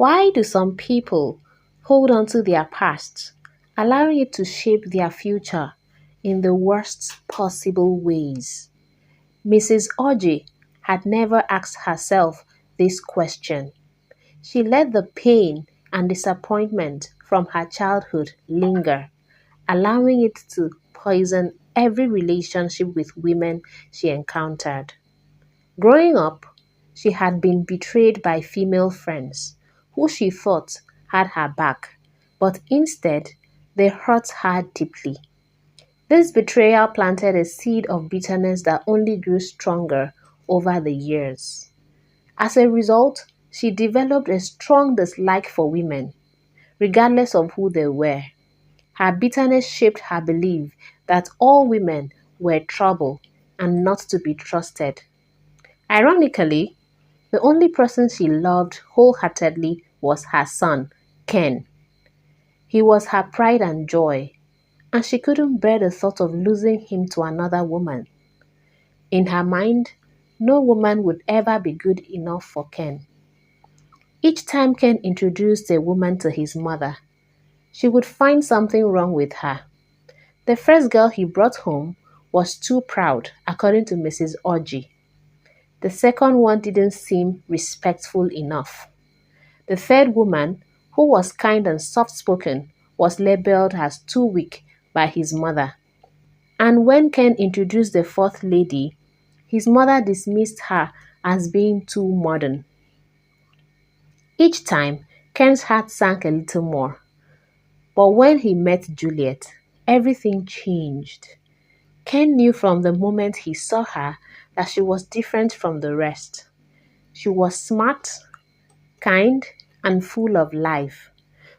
Why do some people hold on to their past, allowing it to shape their future in the worst possible ways? Mrs. Oji had never asked herself this question. She let the pain and disappointment from her childhood linger, allowing it to poison every relationship with women she encountered. Growing up, she had been betrayed by female friends who she thought had her back, but instead they hurt her deeply. This betrayal planted a seed of bitterness that only grew stronger over the years. As a result, she developed a strong dislike for women, regardless of who they were. Her bitterness shaped her belief that all women were trouble and not to be trusted. Ironically, the only person she loved wholeheartedly was her son, Ken. He was her pride and joy, and she couldn't bear the thought of losing him to another woman. In her mind, no woman would ever be good enough for Ken. Each time Ken introduced a woman to his mother, she would find something wrong with her. The first girl he brought home was too proud, according to Mrs. Oji. The second one didn't seem respectful enough. The third woman, who was kind and soft-spoken, was labeled as too weak by his mother. And when Ken introduced the fourth lady, his mother dismissed her as being too modern. Each time, Ken's heart sank a little more. But when he met Juliet, everything changed. Ken knew from the moment he saw her that she was different from the rest. She was smart, kind, and full of life.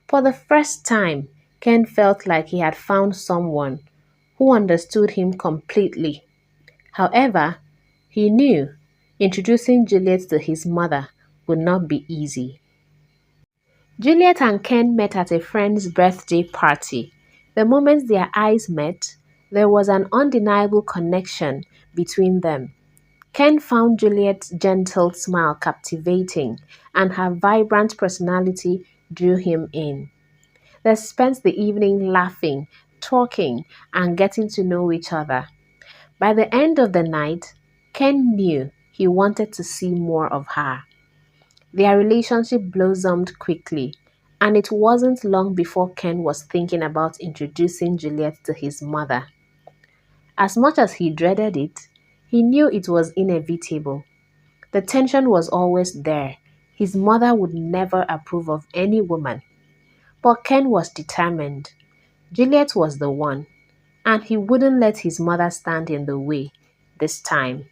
For the first time, Ken felt like he had found someone who understood him completely. However, he knew introducing Juliet to his mother would not be easy. Juliet and Ken met at a friend's birthday party. The moment their eyes met, there was an undeniable connection between them. Ken found Juliet's gentle smile captivating, and her vibrant personality drew him in. They spent the evening laughing, talking, and getting to know each other. By the end of the night, Ken knew he wanted to see more of her. Their relationship blossomed quickly, and it wasn't long before Ken was thinking about introducing Juliet to his mother. As much as he dreaded it, he knew it was inevitable. The tension was always there. His mother would never approve of any woman. But Ken was determined. Juliet was the one, and he wouldn't let his mother stand in the way this time.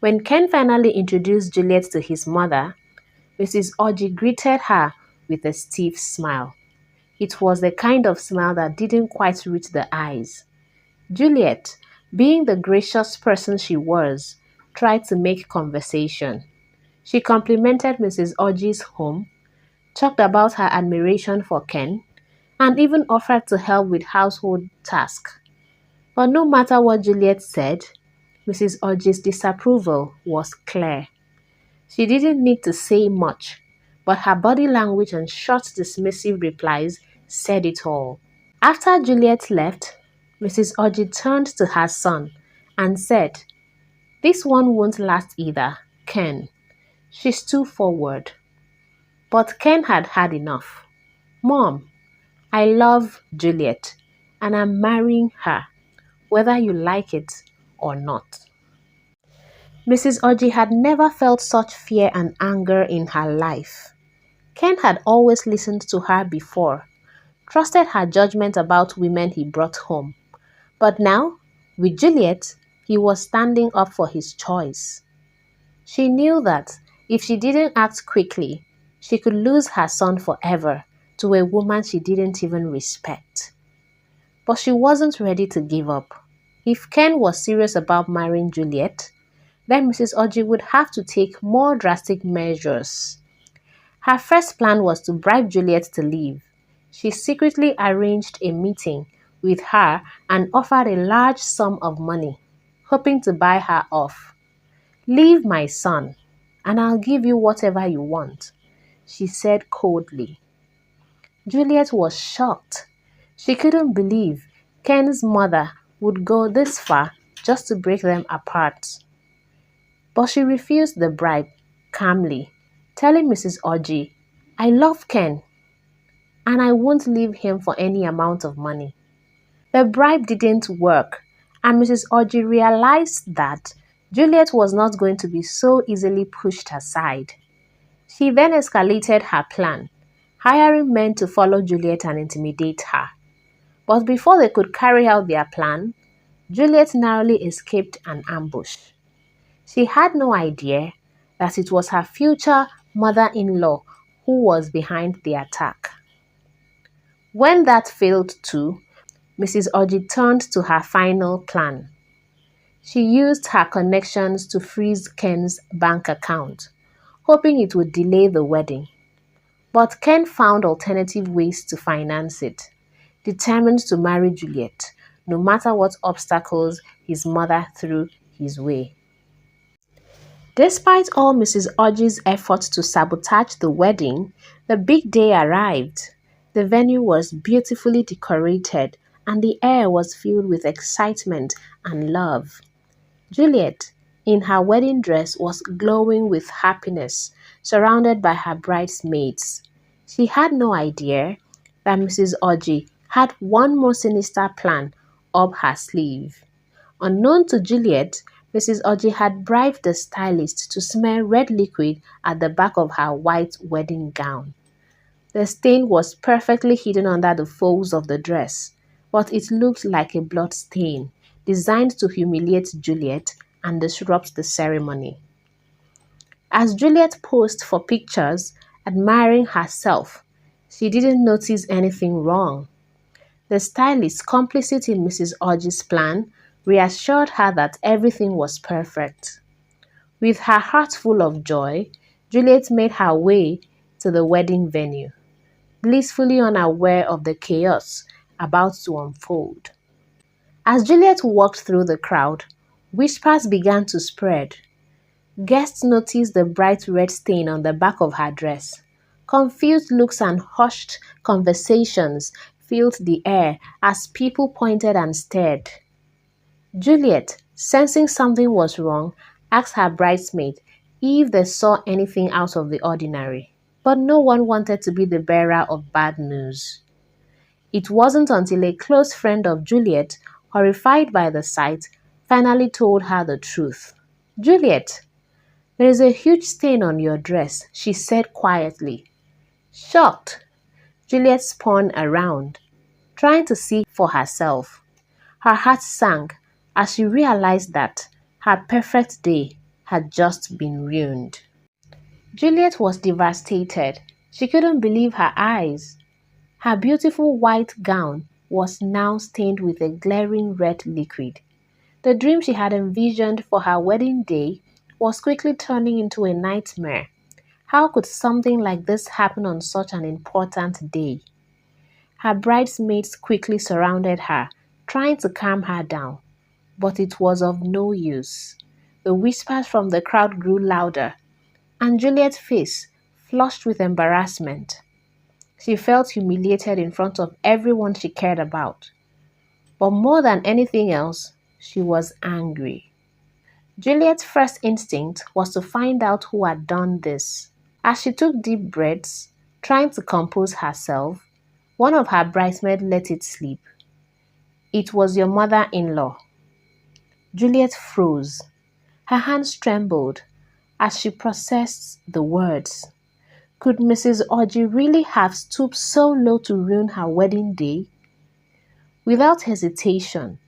When Ken finally introduced Juliet to his mother, Mrs. Oji greeted her with a stiff smile. It was the kind of smile that didn't quite reach the eyes. Juliet, being the gracious person she was, tried to make conversation. She complimented Mrs. Oji's home, talked about her admiration for Ken, and even offered to help with household tasks. But no matter what Juliet said, Mrs. Oji's disapproval was clear. She didn't need to say much, but her body language and short dismissive replies said it all. After Juliet left, Mrs. Oji turned to her son and said, "This one won't last either, Ken." She's too forward. But Ken had had enough. "Mom, I love Juliet, and I'm marrying her, whether you like it or not." Mrs. Oji had never felt such fear and anger in her life. Ken had always listened to her before, trusted her judgment about women he brought home. But now, with Juliet, he was standing up for his choice. She knew that if she didn't act quickly, she could lose her son forever to a woman she didn't even respect. But she wasn't ready to give up. If Ken was serious about marrying Juliet, then Mrs. Oji would have to take more drastic measures. Her first plan was to bribe Juliet to leave. She secretly arranged a meeting with her and offered a large sum of money, hoping to buy her off. "Leave my son, and I'll give you whatever you want," she said coldly. Juliet was shocked. She couldn't believe Ken's mother would go this far just to break them apart. But she refused the bribe calmly, telling Mrs. Orji, "I love Ken and I won't leave him for any amount of money." The bribe didn't work, and Mrs. Orji realized that Juliet was not going to be so easily pushed aside. She then escalated her plan, hiring men to follow Juliet and intimidate her. But before they could carry out their plan, Juliet narrowly escaped an ambush. She had no idea that it was her future mother-in-law who was behind the attack. When that failed too, Mrs. Orji turned to her final plan. She used her connections to freeze Ken's bank account, hoping it would delay the wedding. But Ken found alternative ways to finance it, determined to marry Juliet, no matter what obstacles his mother threw his way. Despite all Mrs. Orji's efforts to sabotage the wedding, the big day arrived. The venue was beautifully decorated and the air was filled with excitement and love. Juliet, in her wedding dress, was glowing with happiness, surrounded by her bridesmaids. She had no idea that Mrs. Orji had one more sinister plan up her sleeve. Unknown to Juliet, Mrs. Orji had bribed the stylist to smear red liquid at the back of her white wedding gown. The stain was perfectly hidden under the folds of the dress, but it looked like a blood stain designed to humiliate Juliet and disrupt the ceremony. As Juliet posed for pictures, admiring herself, she didn't notice anything wrong. The stylist, complicit in Mrs. Orji's plan, reassured her that everything was perfect. With her heart full of joy, Juliet made her way to the wedding venue, blissfully unaware of the chaos about to unfold. As Juliet walked through the crowd, whispers began to spread. Guests noticed the bright red stain on the back of her dress. Confused looks and hushed conversations filled the air as people pointed and stared. Juliet, sensing something was wrong, asked her bridesmaid if they saw anything out of the ordinary. But no one wanted to be the bearer of bad news. It wasn't until a close friend of Juliet, horrified by the sight, finally told her the truth. "Juliet, there is a huge stain on your dress," she said quietly. Shocked, Juliet spun around, trying to see for herself. Her heart sank as she realized that her perfect day had just been ruined. Juliet was devastated. She couldn't believe her eyes. Her beautiful white gown was now stained with a glaring red liquid. The dream she had envisioned for her wedding day was quickly turning into a nightmare. How could something like this happen on such an important day? Her bridesmaids quickly surrounded her, trying to calm her down, but it was of no use. The whispers from the crowd grew louder, and Juliet's face flushed with embarrassment. She felt humiliated in front of everyone she cared about. But more than anything else, she was angry. Juliet's first instinct was to find out who had done this. As she took deep breaths, trying to compose herself, one of her bridesmaids let it slip. "It was your mother-in-law." Juliet froze. Her hands trembled as she processed the words. Could Mrs. Orji really have stooped so low to ruin her wedding day? Without hesitation,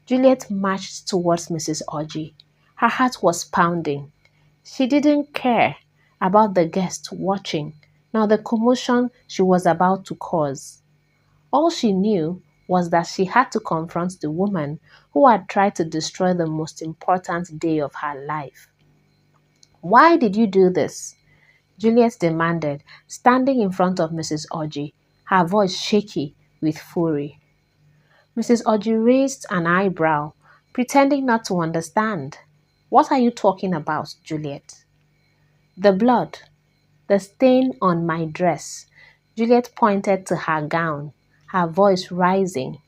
Juliet marched towards Mrs. Orji. Her heart was pounding. She didn't care about the guests watching, nor the commotion she was about to cause. All she knew was that she had to confront the woman who had tried to destroy the most important day of her life. "Why did you do this?" Juliet demanded, standing in front of Mrs. Orji, her voice shaky with fury. Mrs. Orji raised an eyebrow, pretending not to understand. "What are you talking about, Juliet?" "The blood. "The stain on my dress." Juliet pointed to her gown, her voice rising.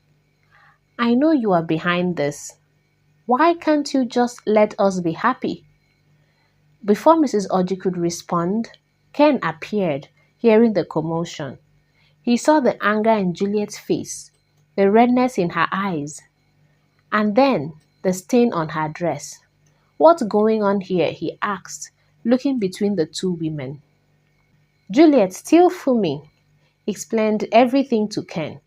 "I know you are behind this. Why can't you just let us be happy?" Before Mrs. Oji could respond, Ken appeared, hearing the commotion. He saw the anger in Juliet's face, the redness in her eyes, and then the stain on her dress. "What's going on here?" he asked, looking between the two women. Juliet, still fuming, explained everything to Ken.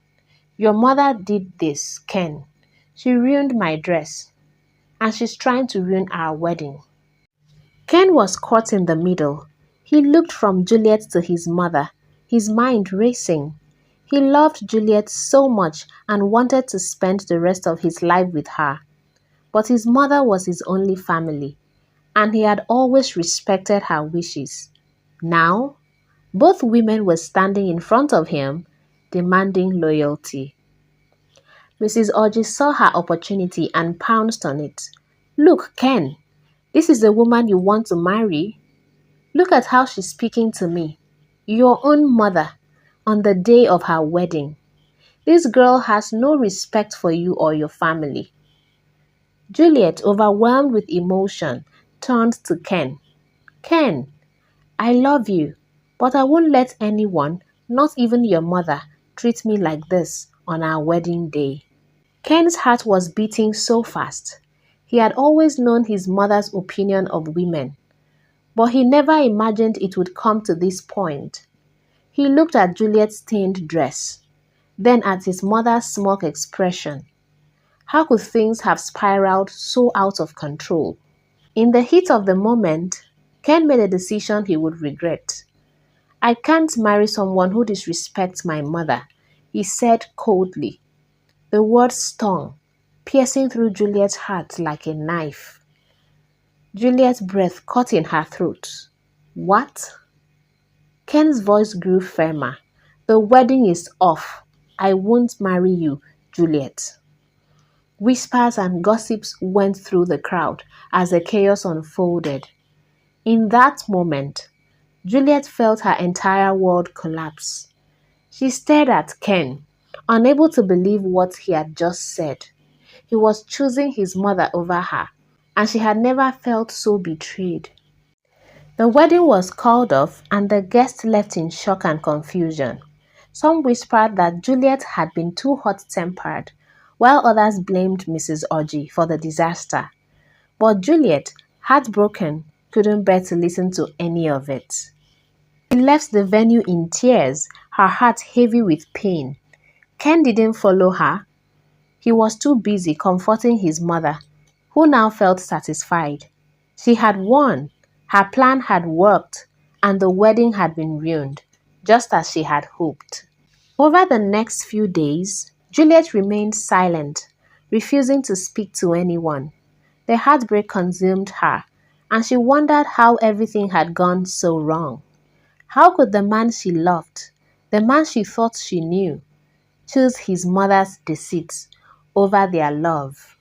"Your mother did this, Ken. She ruined my dress, and she's trying to ruin our wedding." Ken was caught in the middle. He looked from Juliet to his mother, his mind racing. He loved Juliet so much and wanted to spend the rest of his life with her. But his mother was his only family, and he had always respected her wishes. Now, both women were standing in front of him, demanding loyalty. Mrs. Orji saw her opportunity and pounced on it. "Look, Ken, this is the woman you want to marry. Look at how she's speaking to me, your own mother, on the day of her wedding. This girl has no respect for you or your family." Juliet, overwhelmed with emotion, turned to Ken. "Ken, I love you, but I won't let anyone, not even your mother, treat me like this on our wedding day." Ken's heart was beating so fast. He had always known his mother's opinion of women, but he never imagined it would come to this point. He looked at Juliet's stained dress, then at his mother's smug expression. How could things have spiraled so out of control? In the heat of the moment, Ken made a decision he would regret. "I can't marry someone who disrespects my mother," he said coldly. The words stung, piercing through Juliet's heart like a knife. Juliet's breath caught in her throat. "What?" Ken's voice grew firmer. "The wedding is off. I won't marry you, Juliet." Whispers and gossips went through the crowd as the chaos unfolded. In that moment, Juliet felt her entire world collapse. She stared at Ken, unable to believe what he had just said. He was choosing his mother over her, and she had never felt so betrayed. The wedding was called off, and the guests left in shock and confusion. Some whispered that Juliet had been too hot-tempered, while others blamed Mrs. Orji for the disaster. But Juliet, heartbroken, couldn't bear to listen to any of it. She left the venue in tears, her heart heavy with pain. Ken didn't follow her. He was too busy comforting his mother, who now felt satisfied. She had won, her plan had worked, and the wedding had been ruined, just as she had hoped. Over the next few days, Juliet remained silent, refusing to speak to anyone. The heartbreak consumed her, and she wondered how everything had gone so wrong. How could the man she loved, the man she thought she knew, choose his mother's deceit over their love?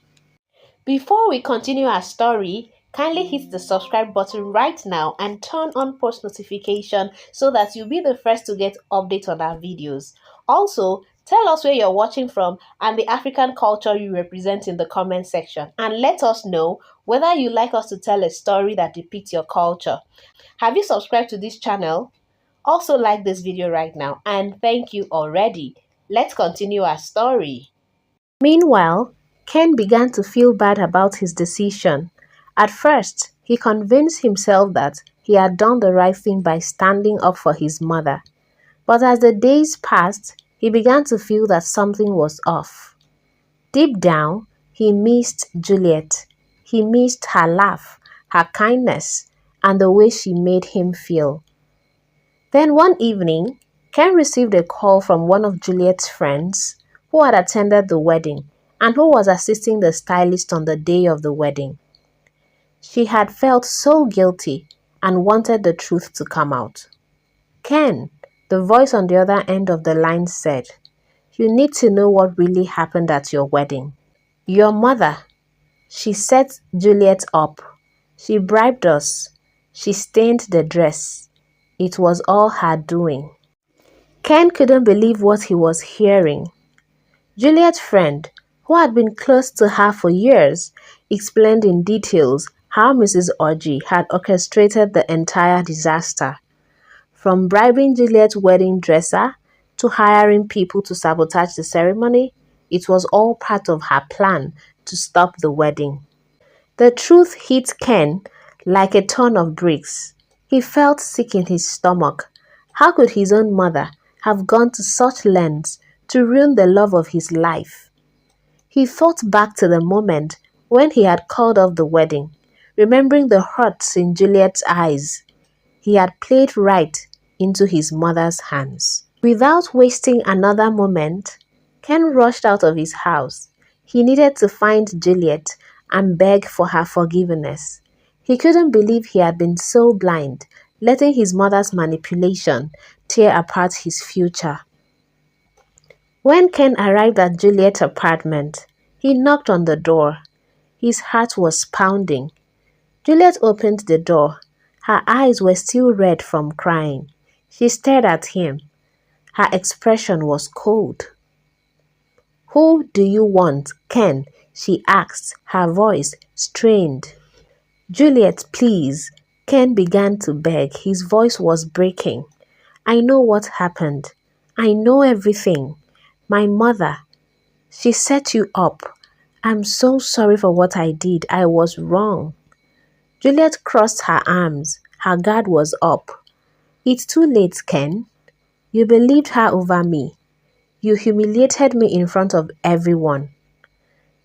Before we continue our story, kindly hit the subscribe button right now and turn on post notification so that you'll be the first to get updates on our videos. Also, tell us where you're watching from and the African culture you represent in the comment section, and let us know whether you like us to tell a story that depicts your culture. Have you subscribed to this channel? Also like this video right now, and thank you already. Let's continue our story. Meanwhile, Ken began to feel bad about his decision. At first, he convinced himself that he had done the right thing by standing up for his mother. But as the days passed, he began to feel that something was off. Deep down, he missed Juliet. He missed her laugh, her kindness, and the way she made him feel. Then one evening, Ken received a call from one of Juliet's friends who had attended the wedding and who was assisting the stylist on the day of the wedding. She had felt so guilty and wanted the truth to come out. "Ken," the voice on the other end of the line said, "you need to know what really happened at your wedding. Your mother, she set Juliet up. She bribed us. She stained the dress. it was all her doing. Ken couldn't believe what he was hearing. Juliet's friend, who had been close to her for years, explained in details how Mrs. Orji had orchestrated the entire disaster. From bribing Juliet's wedding dresser to hiring people to sabotage the ceremony, it was all part of her plan to stop the wedding. The truth hit Ken like a ton of bricks. He felt sick in his stomach. How could his own mother have gone to such lengths to ruin the love of his life? He thought back to the moment when he had called off the wedding, remembering the hurts in Juliet's eyes. He had played right into his mother's hands. Without wasting another moment, Ken rushed out of his house. He needed to find Juliet and beg for her forgiveness. He couldn't believe he had been so blind, letting his mother's manipulation tear apart his future. When Ken arrived at Juliet's apartment, he knocked on the door. His heart was pounding. Juliet opened the door. Her eyes were still red from crying. She stared at him. Her expression was cold. "Who do you want, Ken?" she asked, her voice strained. "Juliet, please." Ken began to beg. His voice was breaking. "I know what happened. I know everything. My mother, she set you up. I'm so sorry for what I did. I was wrong." Juliet crossed her arms. Her guard was up. "It's too late, Ken. You believed her over me. You humiliated me in front of everyone."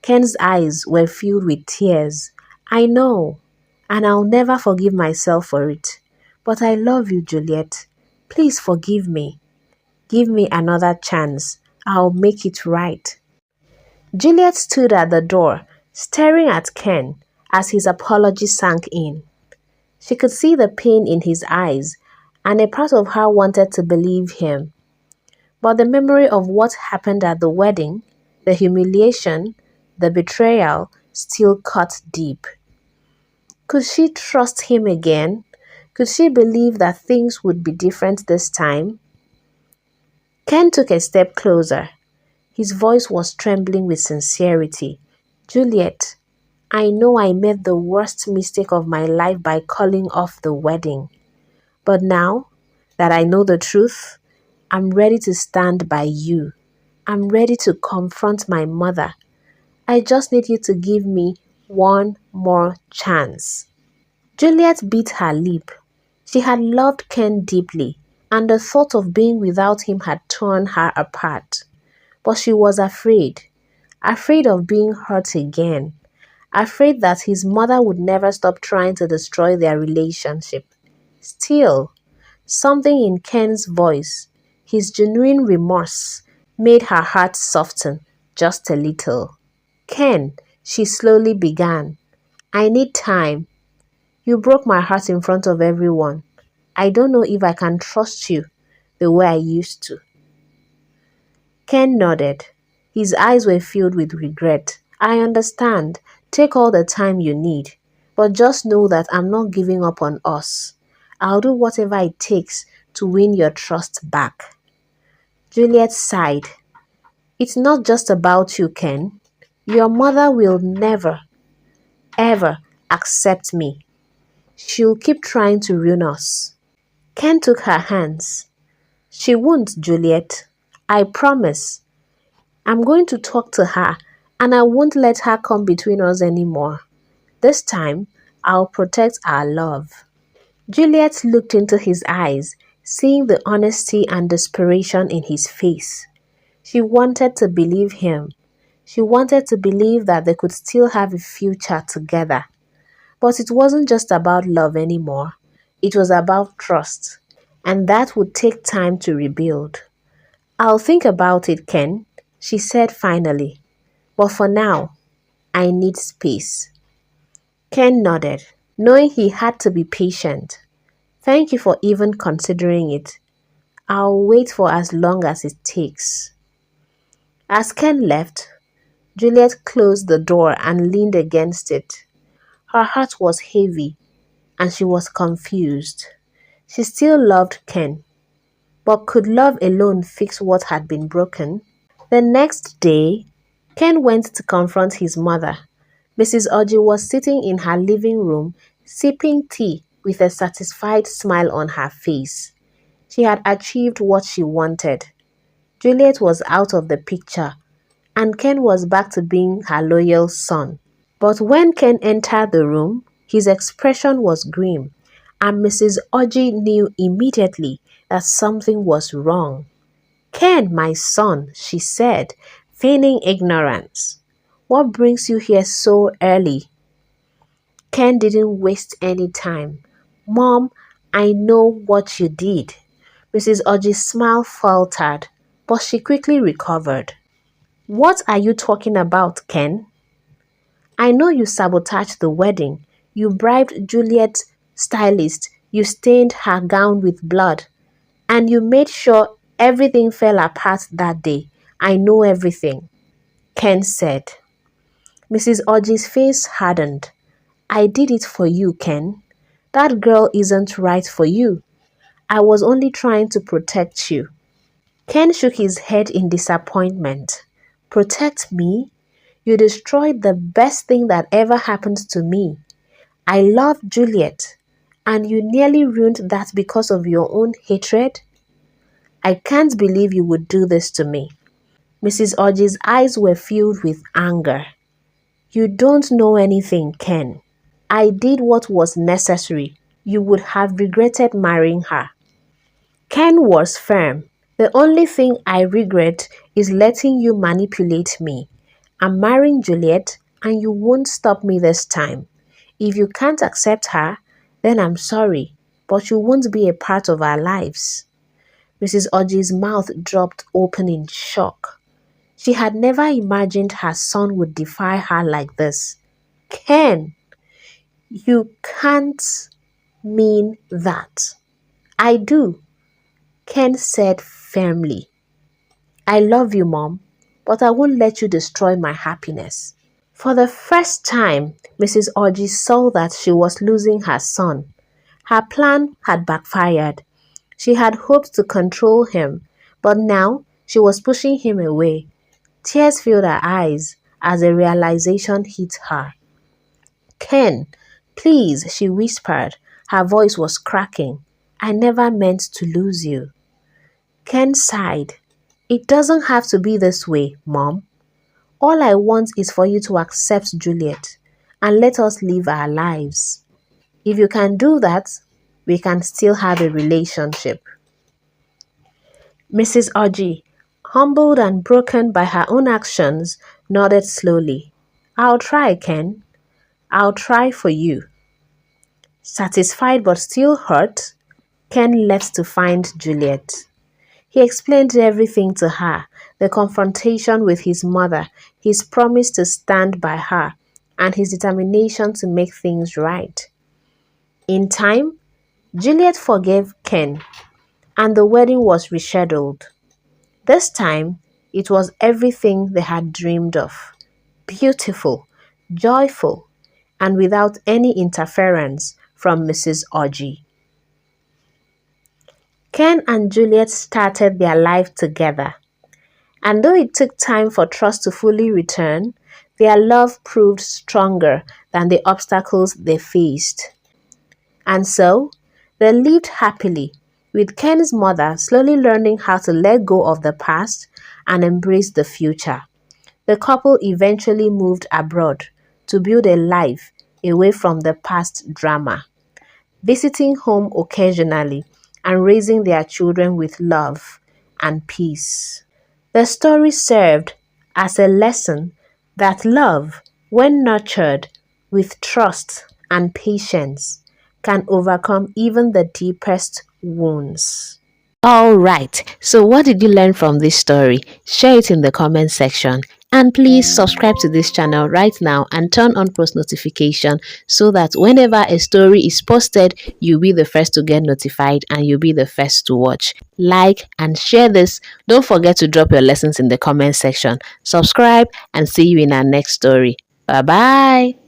Ken's eyes were filled with tears. "I know, and I'll never forgive myself for it. But I love you, Juliet. Please forgive me. Give me another chance. I'll make it right." Juliet stood at the door, staring at Ken as his apology sank in. She could see the pain in his eyes, and a part of her wanted to believe him. But the memory of what happened at the wedding, the humiliation, the betrayal, still cut deep. Could she trust him again? Could she believe that things would be different this time? Ken took a step closer. His voice was trembling with sincerity. "Juliet, I know I made the worst mistake of my life by calling off the wedding. But now that I know the truth, I'm ready to stand by you. I'm ready to confront my mother. I just need you to give me one more chance." Juliet bit her lip. She had loved Ken deeply, and the thought of being without him had torn her apart. But she was afraid of being hurt again, afraid that his mother would never stop trying to destroy their relationship. Still, something in Ken's voice, his genuine remorse, made her heart soften just a little. "Ken," she slowly began, "I need time. You broke my heart in front of everyone. I don't know if I can trust you the way I used to." Ken nodded. His eyes were filled with regret. "I understand. Take all the time you need. But just know that I'm not giving up on us. I'll do whatever it takes to win your trust back." Juliet sighed. "It's not just about you, Ken. Your mother will never, ever accept me. She'll keep trying to ruin us." Ken took her hands. "She won't, Juliet. I promise. I'm going to talk to her, and I won't let her come between us anymore. This time, I'll protect our love." Juliet looked into his eyes, seeing the honesty and desperation in his face. She wanted to believe him. She wanted to believe that they could still have a future together. But it wasn't just about love anymore. It was about trust. And that would take time to rebuild. "I'll think about it, Ken," she said finally. "But for now, I need space." Ken nodded, knowing he had to be patient. "Thank you for even considering it. I'll wait for as long as it takes." As Ken left, Juliet closed the door and leaned against it. Her heart was heavy, and she was confused. She still loved Ken, but could love alone fix what had been broken? The next day, Ken went to confront his mother. Mrs. Oji was sitting in her living room, sipping tea with a satisfied smile on her face. She had achieved what she wanted. Juliet was out of the picture, and Ken was back to being her loyal son. But when Ken entered the room, his expression was grim, and Mrs. Oji knew immediately that something was wrong. "Ken, my son," she said, feigning ignorance. "What brings you here so early?" Ken didn't waste any time. "Mom, I know what you did." Mrs. Oji's smile faltered, but she quickly recovered. "What are you talking about, Ken?" "I know you sabotaged the wedding. You bribed Juliet's stylist. You stained her gown with blood. And you made sure everything fell apart that day. I know everything," Ken said. Mrs. Oji's face hardened. "I did it for you, Ken. That girl isn't right for you. I was only trying to protect you." Ken shook his head in disappointment. "Protect me? You destroyed the best thing that ever happened to me. I loved Juliet, and you nearly ruined that because of your own hatred? I can't believe you would do this to me." Mrs. Oji's eyes were filled with anger. "You don't know anything, Ken. I did what was necessary. You would have regretted marrying her." Ken was firm. "The only thing I regret is letting you manipulate me. I'm marrying Juliet, and you won't stop me this time. If you can't accept her, then I'm sorry, but you won't be a part of our lives." Mrs. Oji's mouth dropped open in shock. She had never imagined her son would defy her like this. "Ken, you can't mean that." "I do," Ken said firmly. "I love you, Mom, but I won't let you destroy my happiness." For the first time, Mrs. Oji saw that she was losing her son. Her plan had backfired. She had hoped to control him, but now she was pushing him away. Tears filled her eyes as a realization hit her. "Ken, please," she whispered. Her voice was cracking. "I never meant to lose you." Ken sighed. "It doesn't have to be this way, Mom. All I want is for you to accept Juliet and let us live our lives. If you can do that, we can still have a relationship." Mrs. Oji, humbled and broken by her own actions, nodded slowly. "I'll try, Ken. I'll try for you." Satisfied but still hurt, Ken left to find Juliet. He explained everything to her, the confrontation with his mother, his promise to stand by her, and his determination to make things right. In time, Juliet forgave Ken, and the wedding was rescheduled. This time, it was everything they had dreamed of. Beautiful, joyful, and without any interference from Mrs. Oji. Ken and Juliet started their life together. And though it took time for trust to fully return, their love proved stronger than the obstacles they faced. And so, they lived happily, with Ken's mother slowly learning how to let go of the past and embrace the future. The couple eventually moved abroad to build a life away from the past drama, visiting home occasionally and raising their children with love and peace. The story served as a lesson that love, when nurtured with trust and patience, can overcome even the deepest wounds. Alright, so what did you learn from this story? Share it in the comment section. And please subscribe to this channel right now and turn on post notification so that whenever a story is posted, you'll be the first to get notified and you'll be the first to watch. Like and share this. Don't forget to drop your lessons in the comment section. Subscribe and see you in our next story. Bye bye.